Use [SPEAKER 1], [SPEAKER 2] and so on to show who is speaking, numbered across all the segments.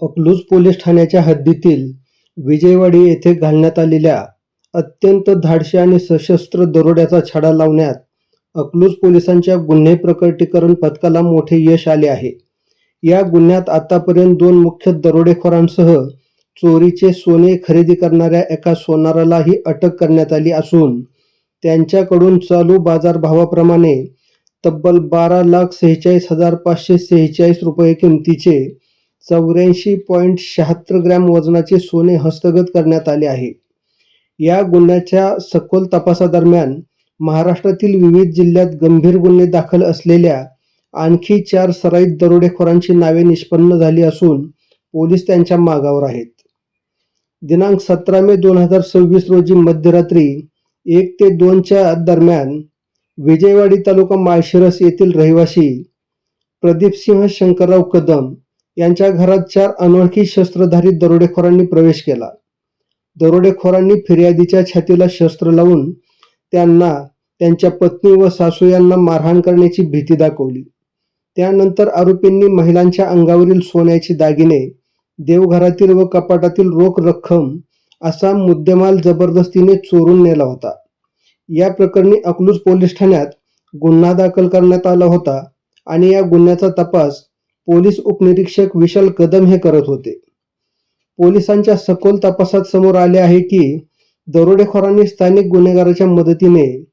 [SPEAKER 1] Akluj police ठाण्याच्या हद्दीतील विजयवाडी येथे घालण्यात आलेल्या अत्यंत धाडसी आणि सशस्त्र दरोड्याचा छडा लावण्यात अकलूज पोलिसांच्या गुन्हे प्रकटीकरण पथकाला मोठे यश आले आहे. या गुन्ह्यात आतापर्यंत 2 मुख्य दरोडेखोरांसह चोरीचे सोने खरेदी करणाऱ्या एका सोनारालाही अटक करण्यात आली असून त्यांच्याकडून चालू बाजारभावाप्रमाणे तब्बल 12,46,546 रुपये किमतीचे 84.76 ग्रॅम वजनाचे सोने हस्तगत करण्यात आले आहे. या गुन्ह्याच्या सखोल तपासादरम्यान महाराष्ट्रातील विविध जिल्ह्यात गंभीर गुन्हे दाखल असलेल्या आणखी 4 सराईत दरोडेखोरांची नावे निष्पन्न झाली असून पोलीस त्यांच्या मागावर आहेत. दिनांक 17 मे 2026 रोजी मध्यरात्री 1 ते 2च्या दरम्यान विजयवाडी तालुका माळशिरस येथील रहिवासी प्रदीपसिंह शंकरराव कदम यांच्या घरात 4 अनोळखी शस्त्रधारी दरोडेखोरांनी प्रवेश केला. दरोडेखोरांनी फिर्यादीच्या छातीला शस्त्र लावून त्यांना, त्यांच्या पत्नी व सासू यांना मारहाण करण्याची भीती दाखवली. त्यानंतर आरोपींनी महिलांच्या अंगावरील सोन्याचे दागिने, देवघरातील व कपाटातील रोख रक्कम असा मुद्देमाल जबरदस्तीने चोरून नेला होता. या प्रकरणी अकलूज पोलीस ठाण्यात गुन्हा दाखल करण्यात आला होता आणि या गुन्ह्याचा तपास पोलीस उपनिरीक्षक विशाल कदम हे करत होते. पोलिसांच्या सखोल तपासात समोर आले आहे की दरोडेखोरांनी स्थानिक गुन्हेगाराच्या मदतीने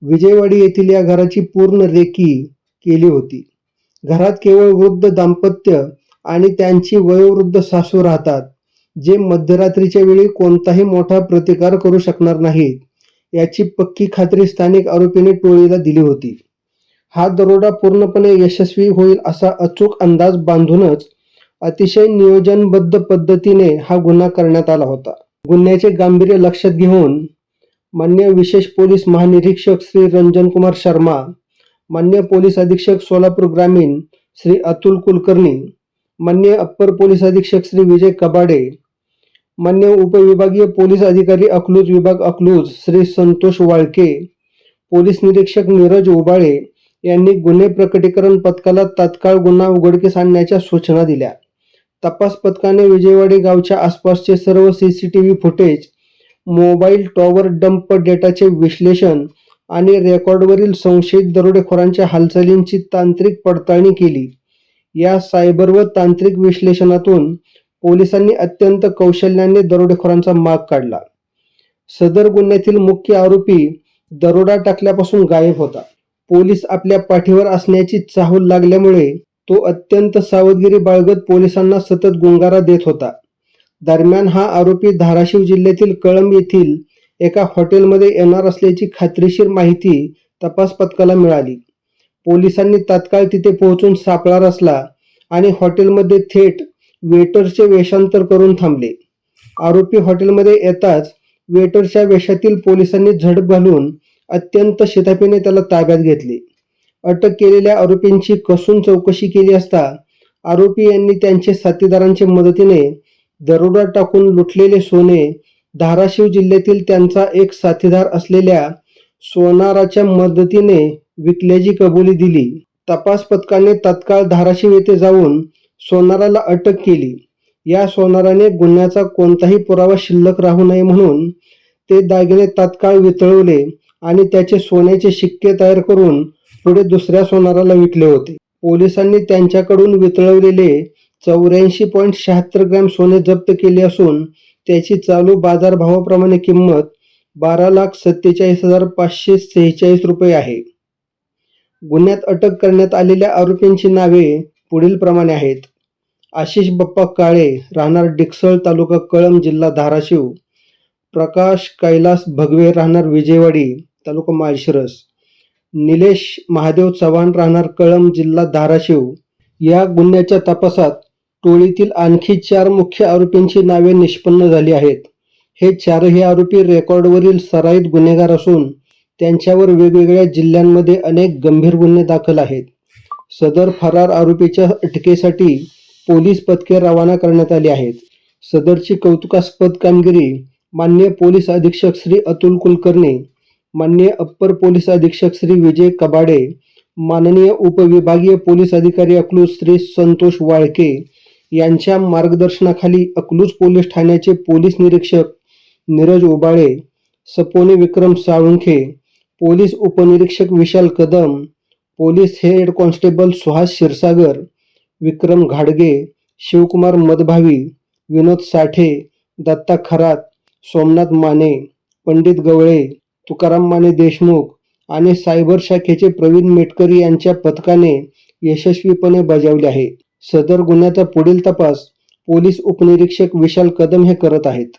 [SPEAKER 1] विजयवाडी येथील या घराची पूर्ण रेकी केली होती. घरात केवळ वृद्ध दाम्पत्य आणि त्यांची वयोवृद्ध सासू राहतात, जे मध्यरात्रीच्या वेळी कोणताही मोठा प्रतिकार करू शकणार नाहीत याची पक्की खात्री स्थानिक आरोपीने टोळीला दिली होती. हा दरोडा पूर्णपणे यशस्वी होईल असा अचूक अंदाज बांधूनच अतिशय नियोजनबद्ध पद्धतीने हा गुन्हा करण्यात आला होता. गुन्ह्याचे गांभीर्य लक्षात घेऊन माननीय विशेष पोलीस महानिरीक्षक श्री रंजन कुमार शर्मा, माननीय पोलीस अधीक्षक सोलापूर ग्रामीण श्री अतुल कुलकर्णी, माननीय अप्पर पोलीस अधीक्षक श्री विजय कबाडे, माननीय उपविभागीय पोलीस अधिकारी अकलूज विभाग अकलूज श्री संतोष वाळके, पोलीस निरीक्षक नीरज उबाळे यांनी गुन्हे प्रकटीकरण पथकाला तात्काळ गुन्हा उघडकीस आणण्याच्या सूचना दिल्या. तपास पथकाने विजयवाडी गावच्या आसपासचे सर्व CCTV footage, mobile tower dump डेटाचे विश्लेषण आणि रेकॉर्डवरील संशयित दरोडेखोरांच्या हालचालींची तांत्रिक पडताळणी केली. या सायबर व तांत्रिक विश्लेषणातून पोलिसांनी अत्यंत कौशल्याने दरोडेखोरांचा माग काढला. सदर गुन्ह्यातील मुख्य आरोपी दरोडा टाकल्यापासून गायब होता. पोलीस आपल्या पाठीवर असण्याची चाहूल लागल्यामुळे तो अत्यंत सावधगिरी बाळगत पोलिसांना सतत गुंगारा देत होता. दरम्यान हा आरोपी धाराशिव जिल्ह्यातील कळंब येथील एका हॉटेलमध्ये येणार असल्याची खात्रीशीर माहिती तपास पथकाला मिळाली. पोलिसांनी तात्काळ तिथे पोहोचून सापळा रचला आणि हॉटेलमध्ये थेट वेटरचे वेषांतर करून थांबले. आरोपी हॉटेलमध्ये येताच वेटरच्या वेशातील पोलिसांनी झडप घालून अत्यंत शिताफीने त्याला ताब्यात घेतले. अटक केलेल्या आरोपींची कसून चौकशी केली असता आरोपी यांनी त्यांचे साथीदारांच्या मदतीने दरोडा टाकून लुटलेले सोने धाराशिव जिल्ह्यातील त्यांचा एक साथीदार असलेल्या सोनाराच्या मदतीने विकल्याची कबुली दिली. तपास पथकाने तात्काळ धाराशिव येथे जाऊन सोनाराला अटक केली. या सोनाराने गुन्ह्याचा कोणताही पुरावा शिल्लक राहू नये म्हणून ते दागिने तात्काळ वितळवले आणि त्याचे सोन्याचे शिक्के तयार करून पुढे दुसऱ्या सोनाराला विकले होते. पोलिसांनी त्यांच्याकडून वितळवलेले 84.76 ग्रॅम सोने जप्त केले असून त्याची चालू बाजारभावाप्रमाणे किंमत 12,47,546 रुपये आहे. गुन्ह्यात अटक करण्यात आलेल्या आरोपींची नावे पुढील प्रमाणे आहेत: आशिष बप्पा काळे, राहणार डिकसळ, तालुका कळंब, जिल्हा धाराशिव; प्रकाश कैलास भगवे, राहणार विजयवाडी, तालुका माळशिरस; निलेश महादेव चव्हाण, राहणार कळंब, जिल्हा धाराशिव. या गुन्ह्याच्या तपासात टोळीतील आणखी 4 मुख्य आरोपींची नावे निष्पन्न झाली आहेत. हे 4ही आरोपी रेकॉर्डवरील सराईत गुन्हेगार असून त्यांच्यावर वेगवेगळ्या जिल्ह्यांमध्ये अनेक गंभीर गुन्हे दाखल आहेत. सदर फरार आरोपीच्या अटकेसाठी पोलीस पथके रवाना करण्यात आली आहेत. सदरची कौतुकास्पद कामगिरी माननीय पोलीस अधीक्षक श्री अतुल कुलकर्णी, माननीय अप्पर पोलीस अधीक्षक श्री विजय कबाडे, माननीय उपविभागीय पोलीस अधिकारी अकलूज श्री संतोष वाळके यांच्या मार्गदर्शनाखाली अकलूज पोलीस ठाण्याचे पोलीस निरीक्षक नीरज उबाळे, सपोने विक्रम साळुंखे, पोलीस उपनिरीक्षक Vishal Kadam, police head constable Suhas Kshirsagar, Vikram घाडगे, शिवकुमार मदभावी, विनोद साठे, दत्ता खरात, सोमनाथ माने, पंडित गवळे, तुकाराम माने देशमुख आणि सायबर शाखेचे प्रवीण मेटकरी यांच्या पथकाने यशस्वीपणे बजावले आहे. सदर गुन्ह्याचा पुढील तपास पोलीस उपनिरीक्षक विशाल कदम हे करत आहेत.